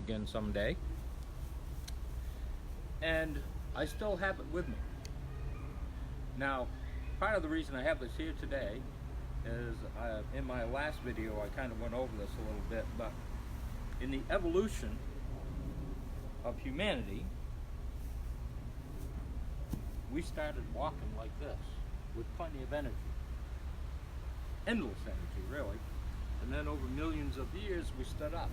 again someday. And I still have it with me. Now, part of the reason I have this here today is in my last video I kind of went over this a little bit, but in the evolution of humanity, we started walking like this with plenty of energy. Endless energy, really. And then over millions of years we stood up.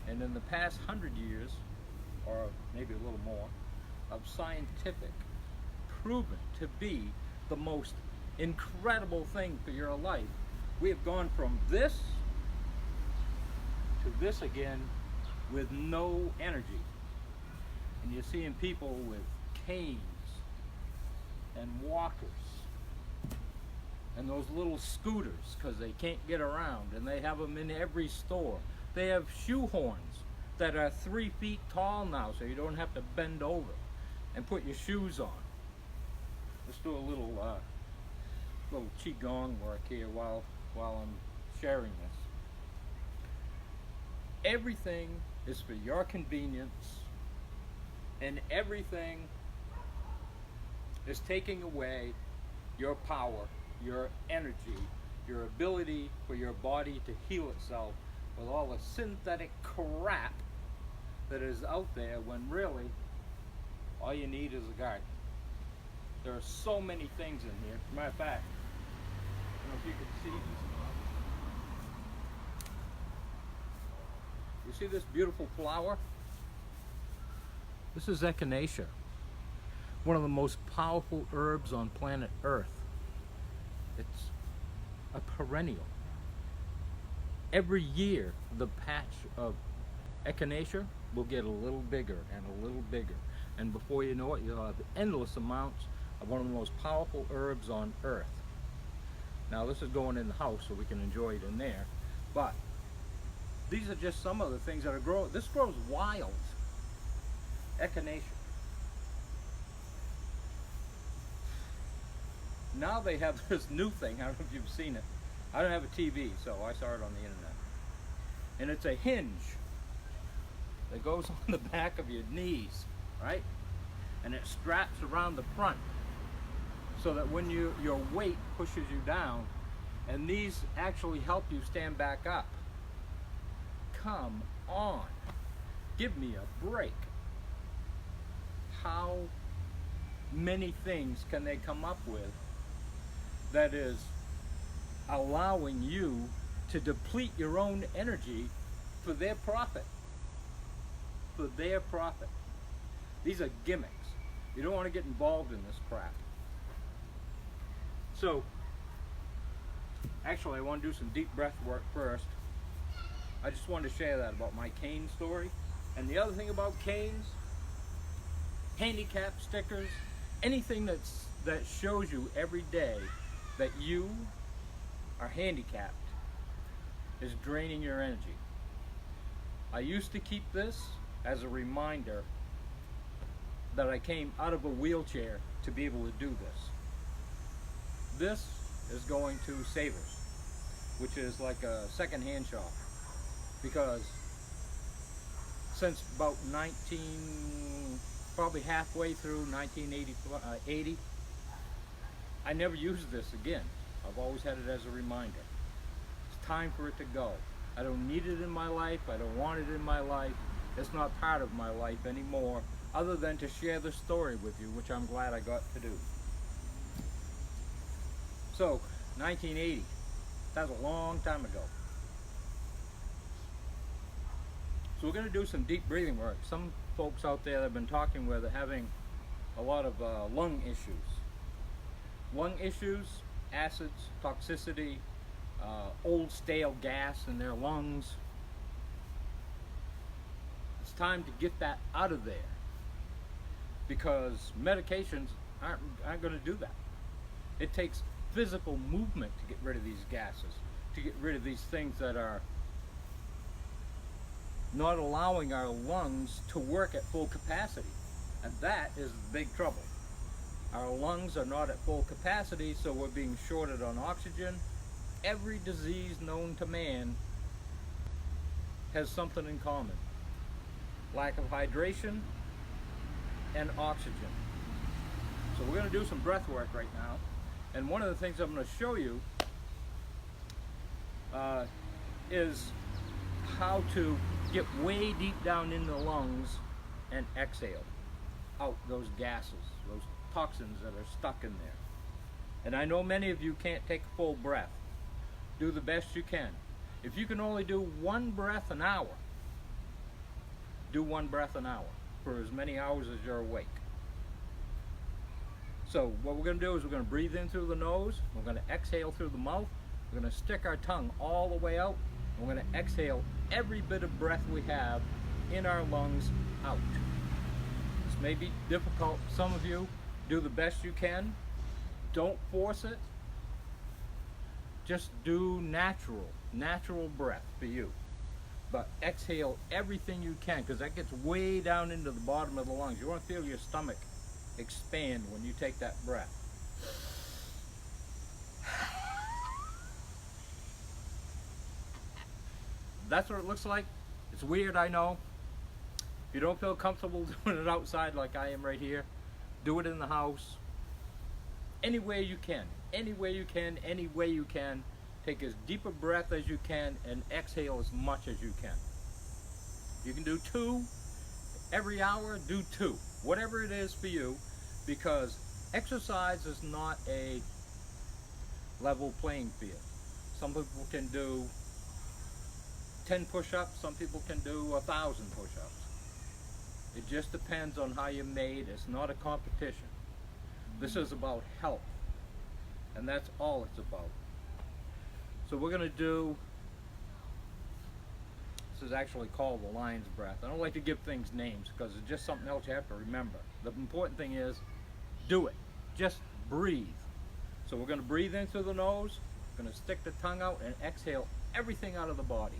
And in the past 100 years, or maybe a little more, of scientific, proven to be the most incredible thing for your life, we have gone from this to this again with no energy. And you're seeing people with canes and walkers and those little scooters because they can't get around, and they have them in every store. They have shoe horns that are 3 feet tall now, so you don't have to bend over and put your shoes on. Let's do a little Qi Gong work here while I'm sharing this. Everything is for your convenience, and everything is taking away your power, your energy, your ability for your body to heal itself with all the synthetic crap that is out there, when really all you need is a garden. There are so many things in here. As a matter of fact, I don't know if you can see these. You see this beautiful flower? This is echinacea, one of the most powerful herbs on planet Earth. It's a perennial. Every year, the patch of echinacea will get a little bigger and a little bigger. And before you know it, you'll have endless amounts of one of the most powerful herbs on Earth. Now, this is going in the house, so we can enjoy it in there. But these are just some of the things that are growing. This grows wild. Echinacea. Now they have this new thing. I don't know if you've seen it. I don't have a TV, so I saw it on the internet. And it's a hinge that goes on the back of your knees, right? And it straps around the front so that when your weight pushes you down, and these actually help you stand back up. Come on. Give me a break. How many things can they come up with that is allowing you to deplete your own energy for their profit? For their profit. These are gimmicks. You don't want to get involved in this crap. So, actually I want to do some deep breath work first. I just wanted to share that about my cane story. And the other thing about canes, handicap stickers, anything that shows you every day that you are handicapped is draining your energy. I used to keep this as a reminder that I came out of a wheelchair to be able to do this. This is going to Savers, which is like a second-hand shop, because since about probably halfway through 1980, I never used this again. I've always had it as a reminder. It's time for it to go. I don't need it in my life. I don't want it in my life. It's not part of my life anymore, other than to share the story with you, which I'm glad I got to do. So, 1980. That's a long time ago. So we're going to do some deep breathing work. Some folks out there that I've been talking with are having a lot of lung issues. Lung issues, acids, toxicity, old stale gas in their lungs. It's time to get that out of there, because medications aren't going to do that. It takes physical movement to get rid of these gases, to get rid of these things that are not allowing our lungs to work at full capacity. And that is big trouble. Our lungs are not at full capacity, so we're being shorted on oxygen. Every disease known to man has something in common: lack of hydration and oxygen. So we're going to do some breath work right now, and one of the things I'm going to show you is how to get way deep down in the lungs and exhale out those gases, those toxins that are stuck in there. And I know many of you can't take a full breath. Do the best you can. If you can only do one breath an hour, do one breath an hour for as many hours as you're awake. So what we're going to do is we're going to breathe in through the nose, we're going to exhale through the mouth, we're going to stick our tongue all the way out, and we're going to exhale every bit of breath we have in our lungs out. This may be difficult. Some of you do the best you can. Don't force it. Just do natural breath for you. But exhale everything you can, because that gets way down into the bottom of the lungs. You want to feel your stomach expand when you take that breath. That's what it looks like. It's weird, I know. If you don't feel comfortable doing it outside like I am right here, do it in the house. Any way you can, any way you can, any way you can. Take as deep a breath as you can and exhale as much as you can. You can do 2 every hour, do 2. Whatever it is for you, because exercise is not a level playing field. Some people can do 10 push-ups, some people can do 1,000 push-ups. It just depends on how you're made. It's not a competition. This is about health, and that's all it's about. So we're going to do, this is actually called the lion's breath. I don't like to give things names because it's just something else you have to remember. The important thing is, do it. Just breathe. So we're going to breathe in through the nose, we're going to stick the tongue out and exhale everything out of the body.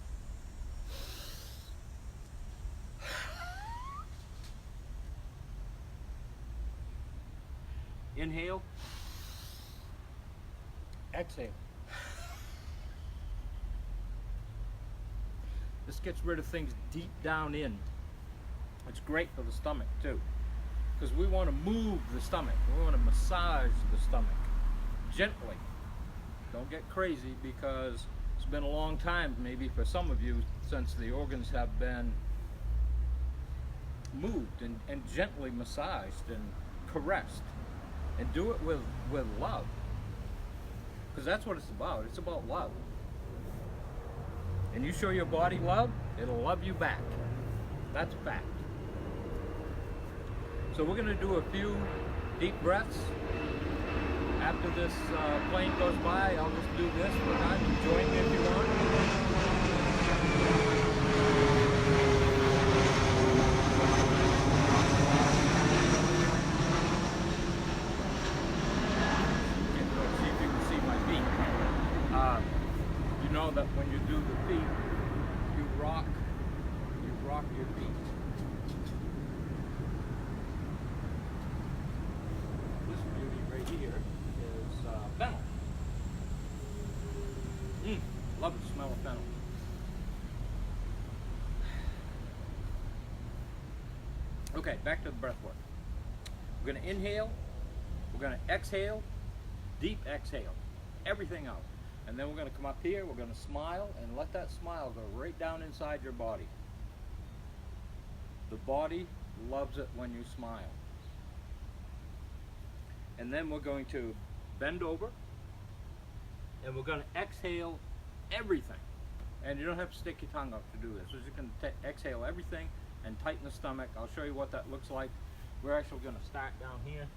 Inhale, exhale. This gets rid of things deep down in. It's great for the stomach too, because we want to move the stomach. We want to massage the stomach gently. Don't get crazy, because it's been a long time, maybe for some of you, since the organs have been moved and gently massaged and caressed. And do it with love, because that's what it's about. It's about love. And you show your body love, it'll love you back. That's a fact. So we're going to do a few deep breaths. After this plane goes by, I'll just do this for a time. Join me if you want. You know that when you do the feet, you rock your feet. This beauty right here is fennel. Love the smell of fennel. Okay, back to the breath work. We're going to inhale, we're going to exhale, deep exhale, everything out. And then we're going to come up here, we're going to smile, and let that smile go right down inside your body. The body loves it when you smile. And then we're going to bend over, and we're going to exhale everything. And you don't have to stick your tongue up to do this. So you can exhale everything and tighten the stomach. I'll show you what that looks like. We're actually going to start down here.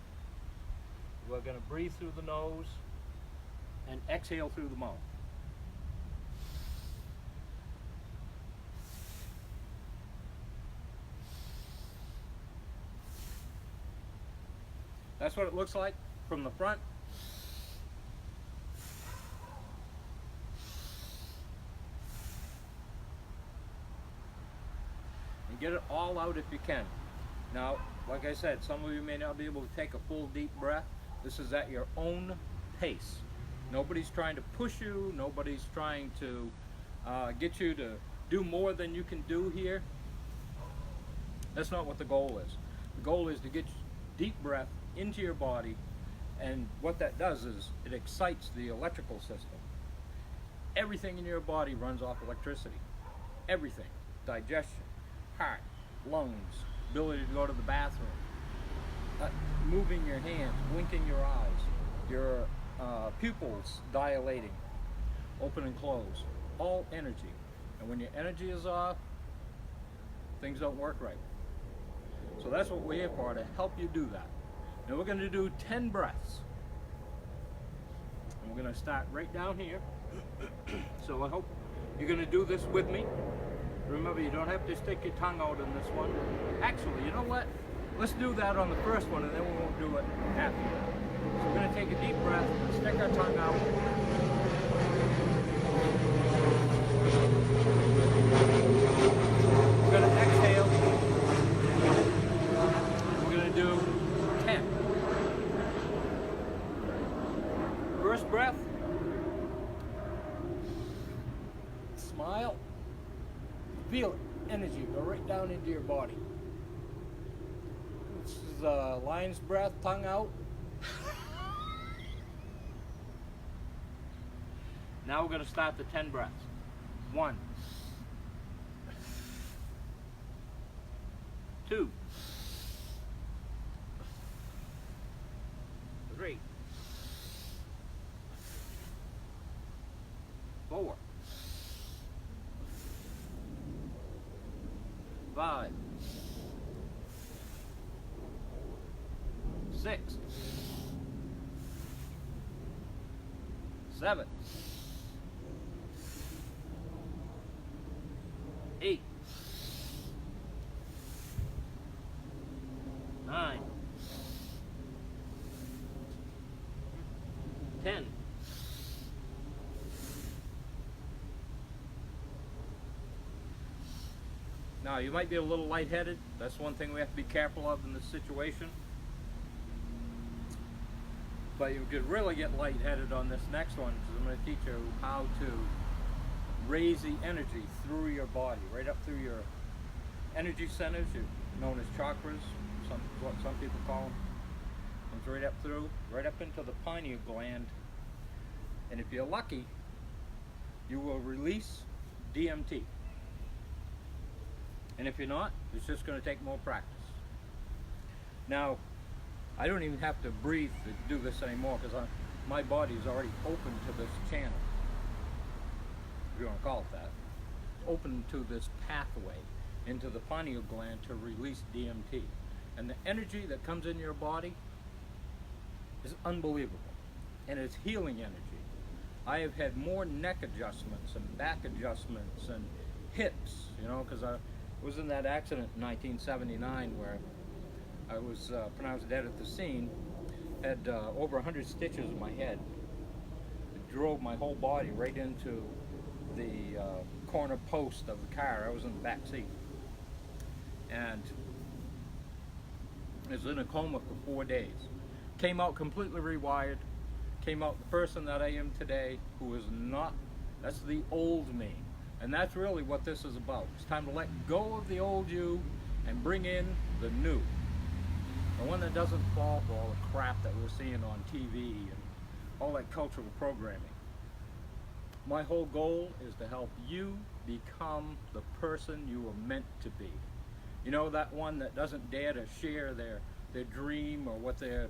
We're going to breathe through the nose and exhale through the mouth. That's what it looks like from the front. And get it all out if you can. Now, like I said, some of you may not be able to take a full deep breath. This is at your own pace. Nobody's trying to push you. Nobody's trying to get you to do more than you can do here, that's not what the goal is. The goal is to get deep breath into your body, and what that does is it excites the electrical system. Everything in your body runs off electricity. Everything. Digestion, heart, lungs, ability to go to the bathroom, moving your hands, blinking your eyes, your pupils dilating, open and close, all energy. And when your energy is off, things don't work right. So that's what we're here for, to help you do that. Now we're going to do 10 breaths. And we're going to start right down here. So I hope you're going to do this with me. Remember, you don't have to stick your tongue out in this one. Actually, you know what? Let's do that on the first one, and then we won't do it after that. So we're going to take a deep breath, stick our tongue out. We're going to exhale. We're going to do 10. First breath. Smile. Feel it. Energy. Go right down into your body. This is lion's breath, tongue out. Now we're going to start the 10 breaths. 1, 2, 3, 4, 5, 6, 7, 8, 9, 10. Now, you might be a little lightheaded. That's one thing we have to be careful of in this situation. But you could really get lightheaded on this next one, because I'm going to teach you how to raise the energy through your body, right up through your energy centers, known as chakras, what some people call them. Comes right up through, right up into the pineal gland. And if you're lucky, you will release DMT. And if you're not, it's just going to take more practice. Now, I don't even have to breathe to do this anymore, because my body is already open to this channel, if you want to call it that. Open to this pathway into the pineal gland to release DMT. And the energy that comes in your body is unbelievable. And it's healing energy. I have had more neck adjustments and back adjustments and hips, you know, because I was in that accident in 1979 where I was pronounced dead at the scene, had over 100 stitches in my head. It drove my whole body right into the corner post of the car. I was in the back seat. And I was in a coma for 4 days. Came out completely rewired. Came out the person that I am today, who is not, that's the old me. And that's really what this is about. It's time to let go of the old you and bring in the new. The one that doesn't fall for all the crap that we're seeing on TV and all that cultural programming. My whole goal is to help you become the person you were meant to be. You know, that one that doesn't dare to share their dream or what their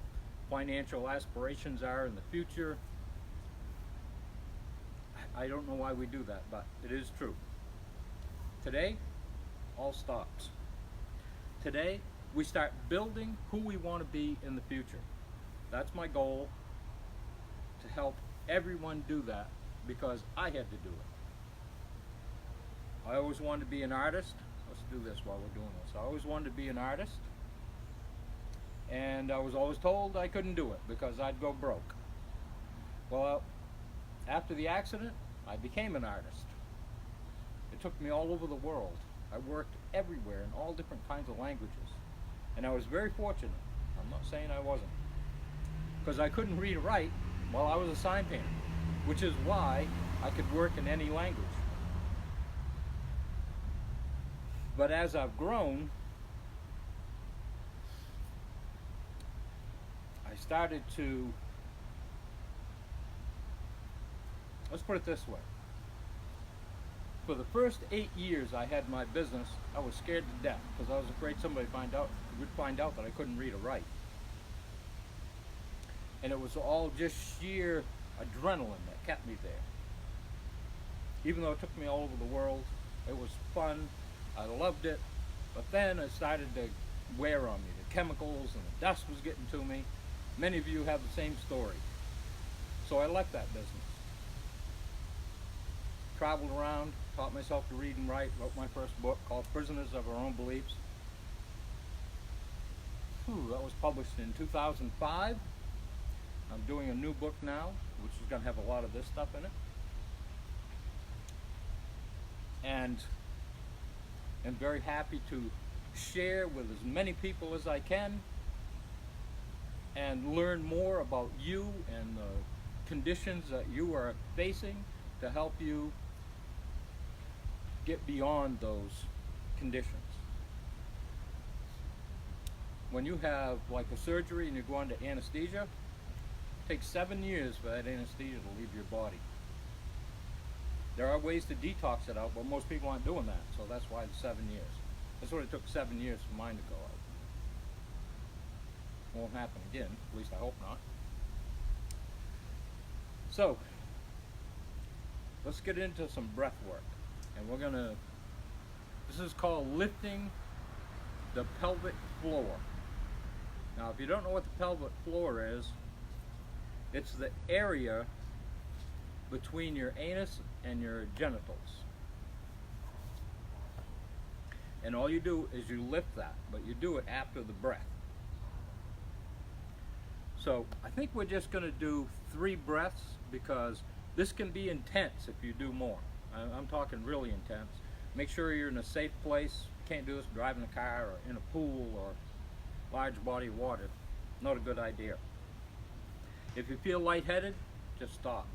financial aspirations are in the future. I don't know why we do that, but it is true. Today, all stops. Today, we start building who we want to be in the future. That's my goal, to help everyone do that, because I had to do it. I always wanted to be an artist. Let's do this while we're doing this. I always wanted to be an artist, and I was always told I couldn't do it because I'd go broke. Well, after the accident, I became an artist. It took me all over the world. I worked everywhere in all different kinds of languages. And I was very fortunate. I'm not saying I wasn't. Because I couldn't read or write while I was a sign painter, which is why I could work in any language. But as I've grown, I started to, let's put it this way. For the first 8 years I had my business, I was scared to death because I was afraid somebody would find out that I couldn't read or write. And it was all just sheer adrenaline that kept me there. Even though it took me all over the world, it was fun, I loved it, but then it started to wear on me. The chemicals and the dust was getting to me. Many of you have the same story. So I left that business. Traveled around, taught myself to read and write, wrote my first book called Prisoners of Our Own Beliefs. That was published in 2005. I'm doing a new book now, which is going to have a lot of this stuff in it. And I'm very happy to share with as many people as I can and learn more about you and the conditions that you are facing to help you get beyond those conditions. When you have like a surgery and you go under anesthesia, it takes 7 years for that anesthesia to leave your body. There are ways to detox it out, but most people aren't doing that, so that's why it's 7 years. That's what it took 7 years for mine to go out. Won't happen again, at least I hope not. So, let's get into some breath work. And this is called lifting the pelvic floor. Now, if you don't know what the pelvic floor is, it's the area between your anus and your genitals. And all you do is you lift that, but you do it after the breath. So I think we're just going to do 3 breaths because this can be intense if you do more. I'm talking really intense. Make sure you're in a safe place. You can't do this driving a car or in a pool or large body of water. Not a good idea. If you feel lightheaded, just stop.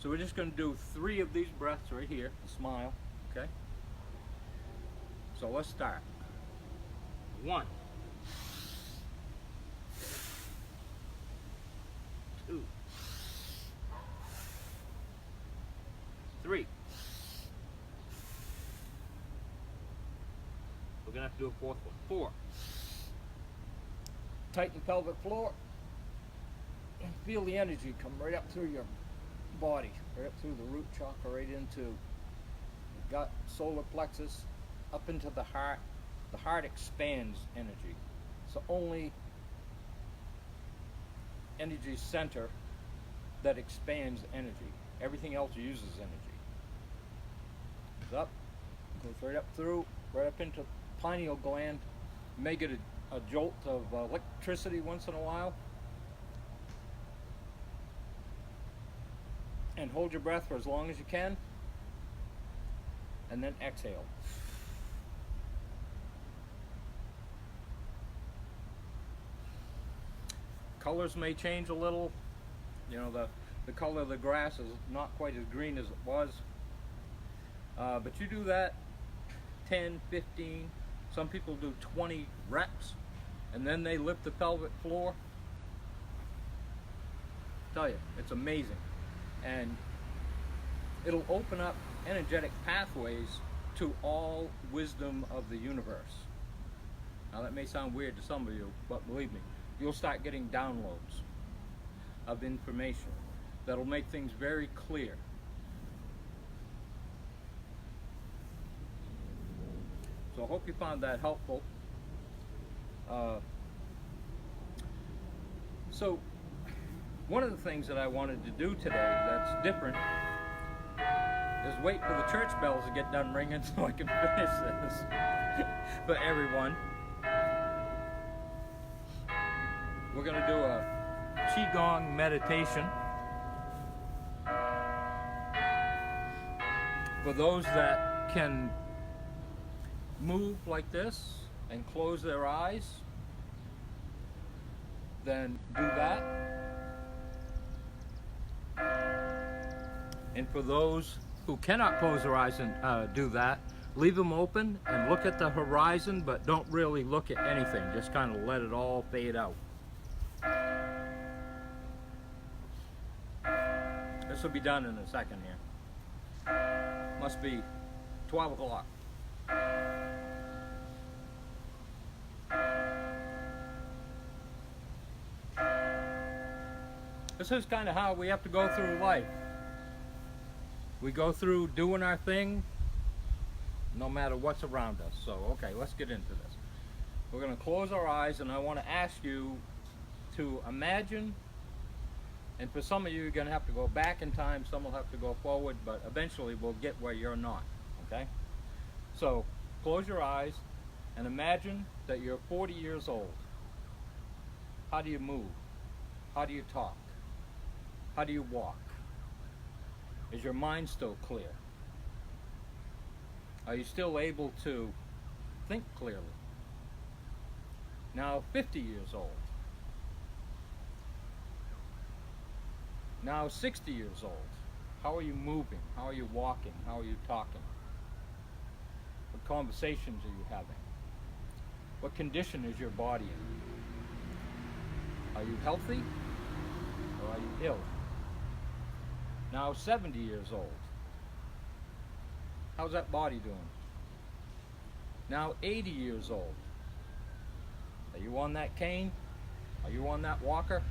So we're just going to do 3 of these breaths right here. Smile, okay? So let's start. 1, 2, 3. We're going to have to do a 4th one. 4. Tighten pelvic floor. And feel the energy come right up through your body, right up through the root chakra, right into the gut, solar plexus, up into the heart. The heart expands energy. It's the only energy center that expands energy. Everything else uses energy. It's up, goes right up through, right up into pineal gland. You may get a jolt of electricity once in a while. And hold your breath for as long as you can. And then exhale. Colors may change a little. You know, the color of the grass is not quite as green as it was. But you do that 10, 15, some people do 20 reps, and then they lift the pelvic floor. I tell you, it's amazing. And it'll open up energetic pathways to all wisdom of the universe. Now that may sound weird to some of you, but believe me, you'll start getting downloads of information that'll make things very clear. So I hope you found that helpful. So one of the things that I wanted to do today that's different is wait for the church bells to get done ringing so I can finish this for everyone. We're going to do a Qi Gong meditation. For those that can move like this and close their eyes, then do that. And for those who cannot close their eyes and do that, Leave them open and look at the horizon, but don't really look at anything. Just kind of let it all fade out. This will be done in a second here. Must be 12 o'clock. This is kind of how we have to go through life. We go through doing our thing no matter what's around us. So, okay, let's get into this. We're going to close our eyes, and I want to ask you to imagine, and for some of you, you're going to have to go back in time, some will have to go forward, but eventually we'll get where you're not, okay? So, close your eyes and imagine that you're 40 years old. How do you move? How do you talk? How do you walk? Is your mind still clear? Are you still able to think clearly? Now 50 years old. Now 60 years old. How are you moving? How are you walking? How are you talking? What conversations are you having? What condition is your body in? Are you healthy or are you ill? Now 70 years old. How's that body doing? Now 80 years old. Are you on that cane? Are you on that walker?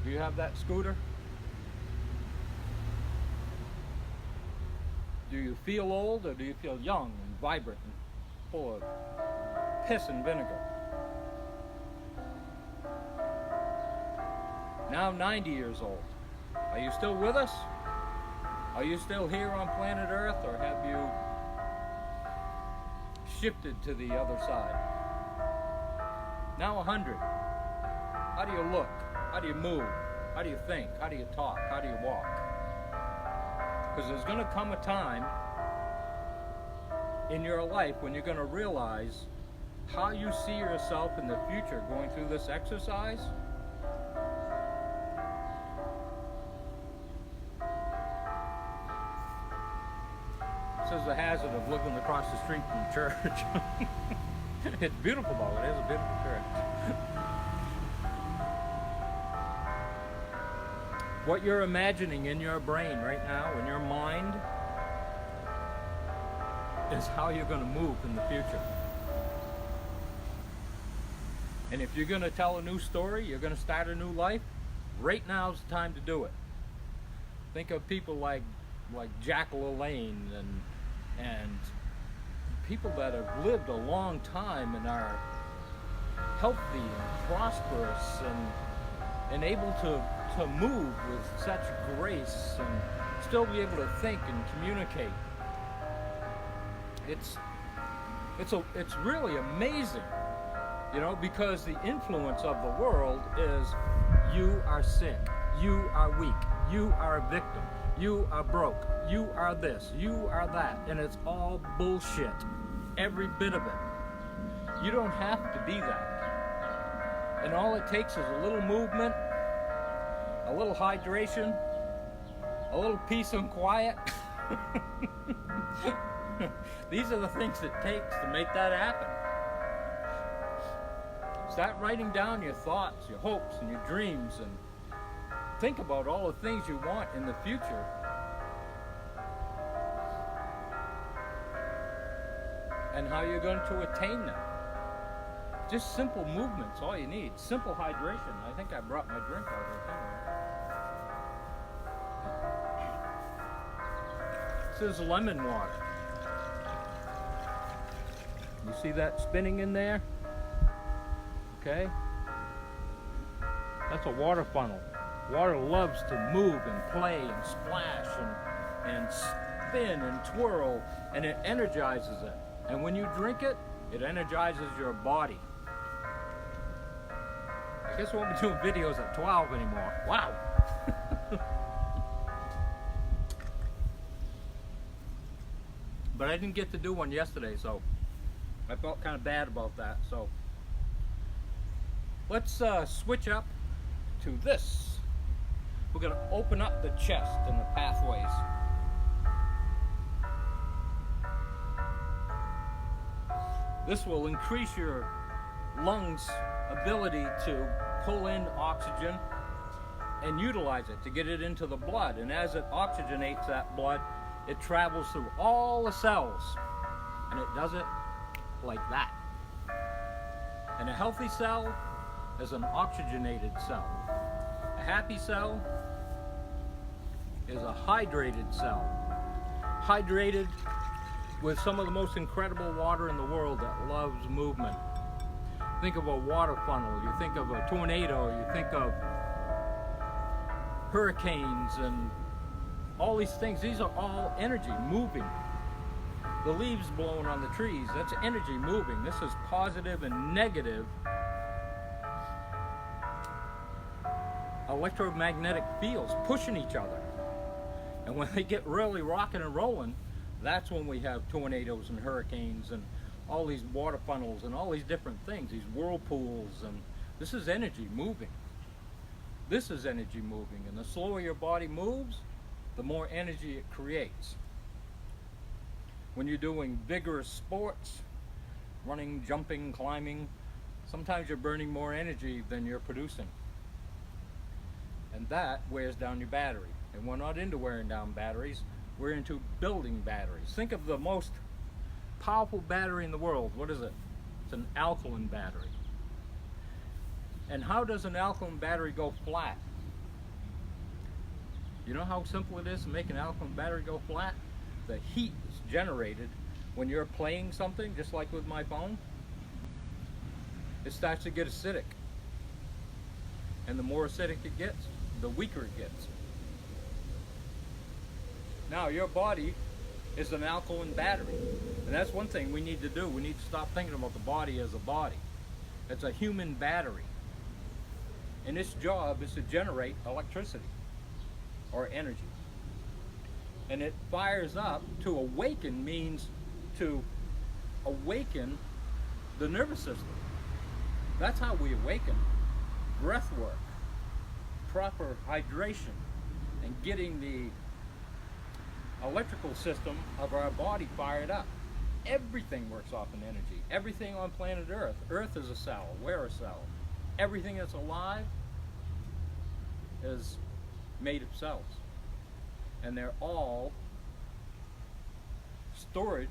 Do you have that scooter? Do you feel old or do you feel young and vibrant and full of piss and vinegar? Now 90 years old. Are you still with us? Are you still here on planet Earth, or have you shifted to the other side? Now 100. How do you look? How do you move? How do you think? How do you talk? How do you walk? Because there's going to come a time in your life when you're going to realize how you see yourself in the future going through this exercise. This is the hazard of living across the street from church. It's beautiful though, it is a beautiful church. What you're imagining in your brain right now, in your mind, is how you're going to move in the future. And if you're going to tell a new story, you're going to start a new life, right now is the time to do it. Think of people like Jack LaLanne and people that have lived a long time and are healthy and prosperous and able to move with such grace and still be able to think and communicate. It's really amazing, you know, because the influence of the world is you are sick, you are weak, you are a victim, you are broke, you are this, you are that, and it's all bullshit, every bit of it. You don't have to be that. And all it takes is a little movement, a little hydration, a little peace and quiet. These are the things it takes to make that happen. Start writing down your thoughts, your hopes, and your dreams, and think about all the things you want in the future. And how you're going to attain them. Just simple movements, all you need. Simple hydration. I think I brought my drink out here somewhere. This is lemon water. You see that spinning in there? Okay? That's a water funnel. Water loves to move and play and splash and spin and twirl, and it energizes it. And when you drink it, it energizes your body. I guess we won't be doing videos at 12 anymore. Wow! But I didn't get to do one yesterday, so I felt kind of bad about that. So let's switch up to this. We're going to open up the chest and the pathways. This will increase your lungs' ability to pull in oxygen and utilize it to get it into the blood. And as it oxygenates that blood, it travels through all the cells, and it does it like that. And a healthy cell is an oxygenated cell. A happy cell is a hydrated cell. Hydrated with some of the most incredible water in the world that loves movement. Think of a water funnel, you think of a tornado, you think of hurricanes and all these things. These are all energy moving. The leaves blowing on the trees, that's energy moving. This is positive and negative electromagnetic fields pushing each other. And when they get really rocking and rolling, that's when we have tornadoes and hurricanes and all these water funnels and all these different things, these whirlpools. And this is energy moving. This is energy moving, and the slower your body moves, the more energy it creates. When you're doing vigorous sports, running, jumping, climbing, sometimes you're burning more energy than you're producing. And that wears down your battery. And we're not into wearing down batteries, we're into building batteries. Think of the most powerful battery in the world. What is it? It's an alkaline battery. And how does an alkaline battery go flat? You know how simple it is to make an alkaline battery go flat? The heat is generated when you're playing something, just like with my phone. It starts to get acidic. And the more acidic it gets, the weaker it gets. Now, your body is an alkaline battery. And that's one thing we need to do. We need to stop thinking about the body as a body. It's a human battery. And its job is to generate electricity or energy. And it fires up. To awaken means to awaken the nervous system. That's how we awaken. Breathwork, proper hydration, and getting the electrical system of our body fired up. Everything works off an energy. Everything on planet Earth. Earth is a cell. We're a cell. Everything that's alive is made of cells. And they're all storage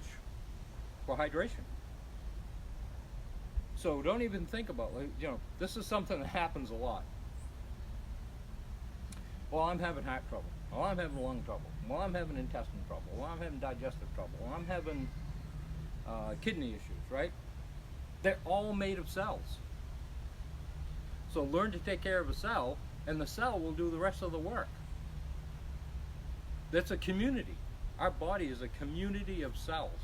for hydration. So don't even think about, this is something that happens a lot. Well, I'm having heart trouble. Well, I'm having lung trouble. Well, I'm having intestinal trouble. Well, I'm having digestive trouble. Well, I'm having kidney issues, right? They're all made of cells. So learn to take care of a cell, and the cell will do the rest of the work. That's a community. Our body is a community of cells,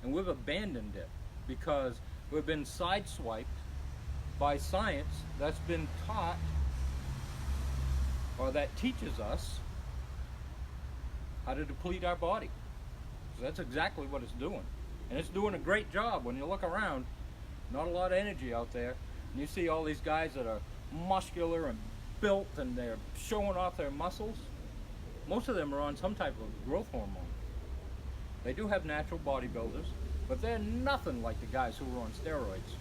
and we've abandoned it because we've been sideswiped by science that's been taught, or that teaches us how to deplete our body. So that's exactly what it's doing. And it's doing a great job. When you look around, not a lot of energy out there, and you see all these guys that are muscular and built and they're showing off their muscles. Most of them are on some type of growth hormone. They do have natural bodybuilders, but they're nothing like the guys who are on steroids.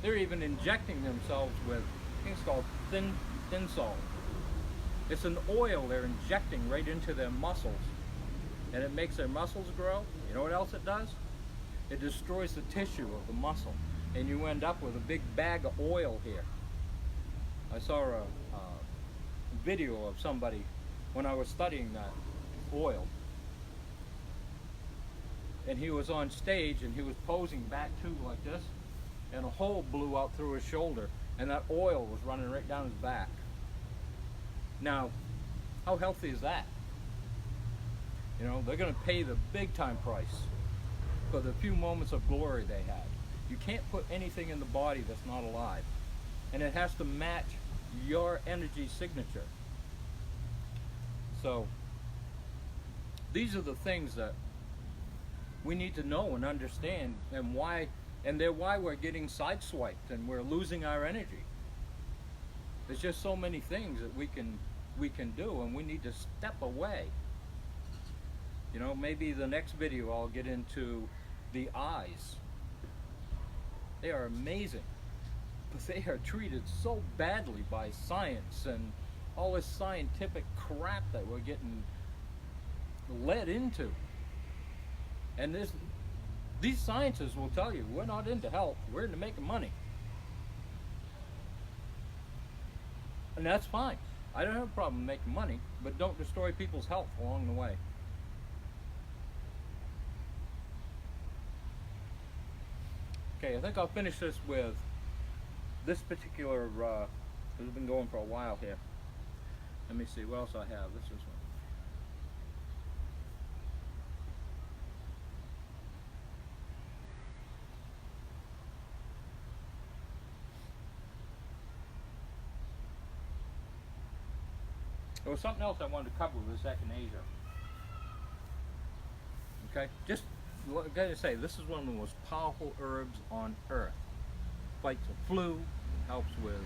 They're even injecting themselves with, I think it's called thin salt. It's an oil they're injecting right into their muscles, and it makes their muscles grow. You know what else it does? It destroys the tissue of the muscle, and you end up with a big bag of oil here. I saw a video of somebody when I was studying that oil, and he was on stage and he was posing back too like this, and a hole blew out through his shoulder, and that oil was running right down his back. Now, how healthy is that? You know, they're going to pay the big time price for the few moments of glory they had. You can't put anything in the body that's not alive, and it has to match your energy signature. So these are the things that we need to know and understand, and why, and they're why we're getting sideswiped and we're losing our energy. There's just so many things that we can do, and we need to step away. You know, maybe the next video I'll get into the eyes. They are amazing. But they are treated so badly by science and all this scientific crap that we're getting led into. And these scientists will tell you, we're not into health, we're into making money. And that's fine. I don't have a problem making money, but don't destroy people's health along the way. Okay, I think I'll finish this with this particular, it's been going for a while here. Let me see, what else I have? This is one. There was something else I wanted to cover with this echinacea. Okay, just gotta say, this is one of the most powerful herbs on earth. Fights the flu, helps with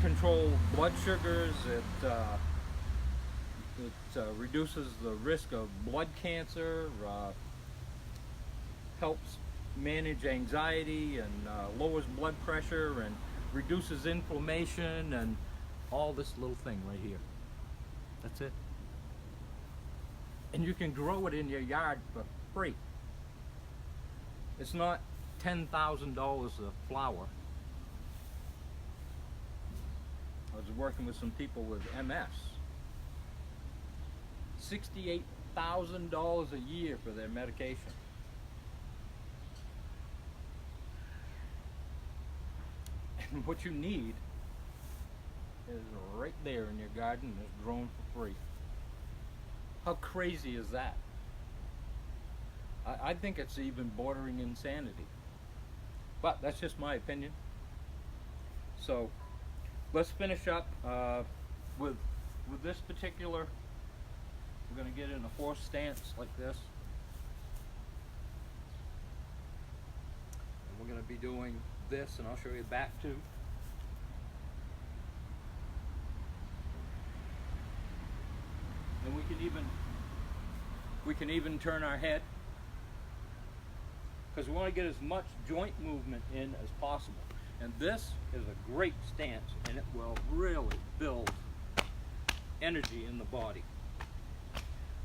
control blood sugars. It reduces the risk of blood cancer. Helps manage anxiety and lowers blood pressure and reduces inflammation and all this little thing right here. That's it. And you can grow it in your yard for free. It's not $10,000 a flower. I was working with some people with MS. $68,000 a year for their medication. And what you need is right there in your garden. It's grown for free. How crazy is that? I think it's even bordering insanity. But that's just my opinion. So let's finish up with this particular. We're going to get in a horse stance like this. And we're going to be doing this, and I'll show you back too. And we can even turn our head, because we want to get as much joint movement in as possible. And this is a great stance, and it will really build energy in the body.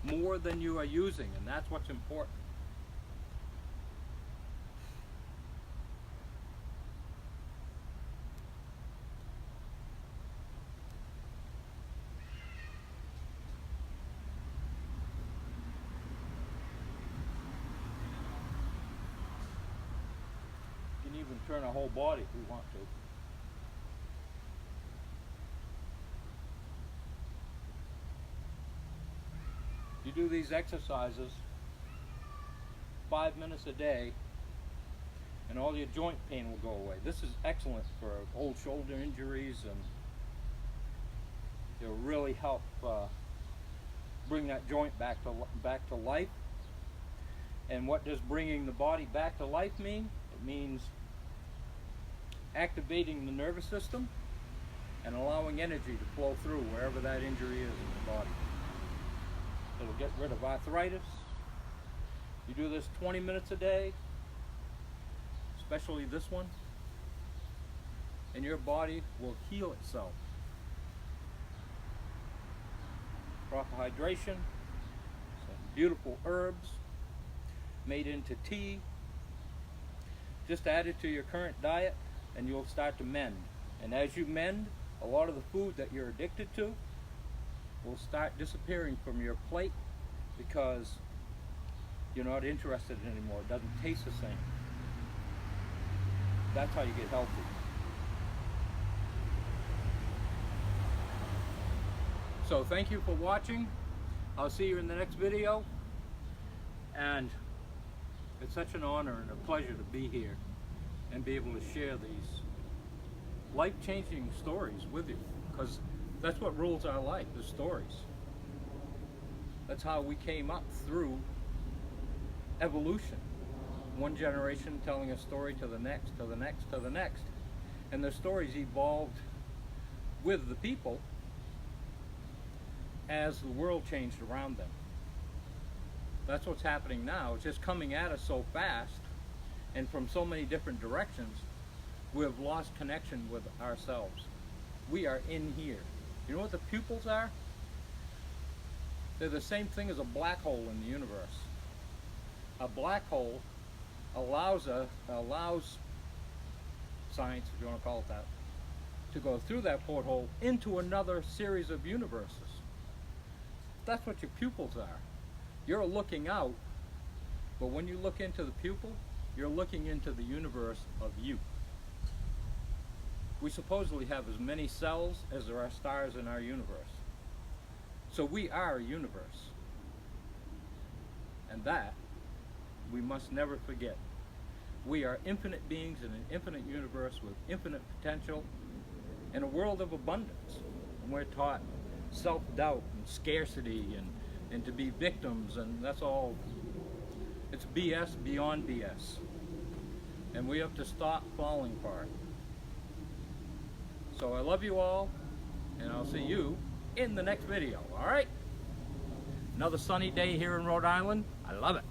More than you are using, and that's what's important. You can even turn a whole body if we want to. You do these exercises 5 minutes a day and all your joint pain will go away. This is excellent for old shoulder injuries, and it'll really help bring that joint back to life. And what does bringing the body back to life mean? It means activating the nervous system and allowing energy to flow through wherever that injury is in the body. It'll get rid of arthritis. You do this 20 minutes a day, especially this one, and your body will heal itself. Proper hydration, some beautiful herbs made into tea. Just add it to your current diet and you'll start to mend. And as you mend, a lot of the food that you're addicted to will start disappearing from your plate because you're not interested in it anymore. It doesn't taste the same. That's how you get healthy. So thank you for watching. I'll see you in the next video. And it's such an honor and a pleasure to be here and be able to share these life-changing stories with you, because that's what rules our life, the stories. That's how we came up through evolution. One generation telling a story to the next, to the next, to the next. And the stories evolved with the people as the world changed around them. That's what's happening now. It's just coming at us so fast, and from so many different directions, we have lost connection with ourselves. We are in here. You know what the pupils are? They're the same thing as a black hole in the universe. A black hole allows science, if you want to call it that, to go through that porthole into another series of universes. That's what your pupils are. You're looking out, but when you look into the pupil, you're looking into the universe of you. We supposedly have as many cells as there are stars in our universe. So we are a universe. And that we must never forget. We are infinite beings in an infinite universe with infinite potential in a world of abundance. And we're taught self-doubt and scarcity and to be victims, and that's all. It's BS beyond BS. And we have to stop falling for it. So I love you all, and I'll see you in the next video, all right? Another sunny day here in Rhode Island. I love it.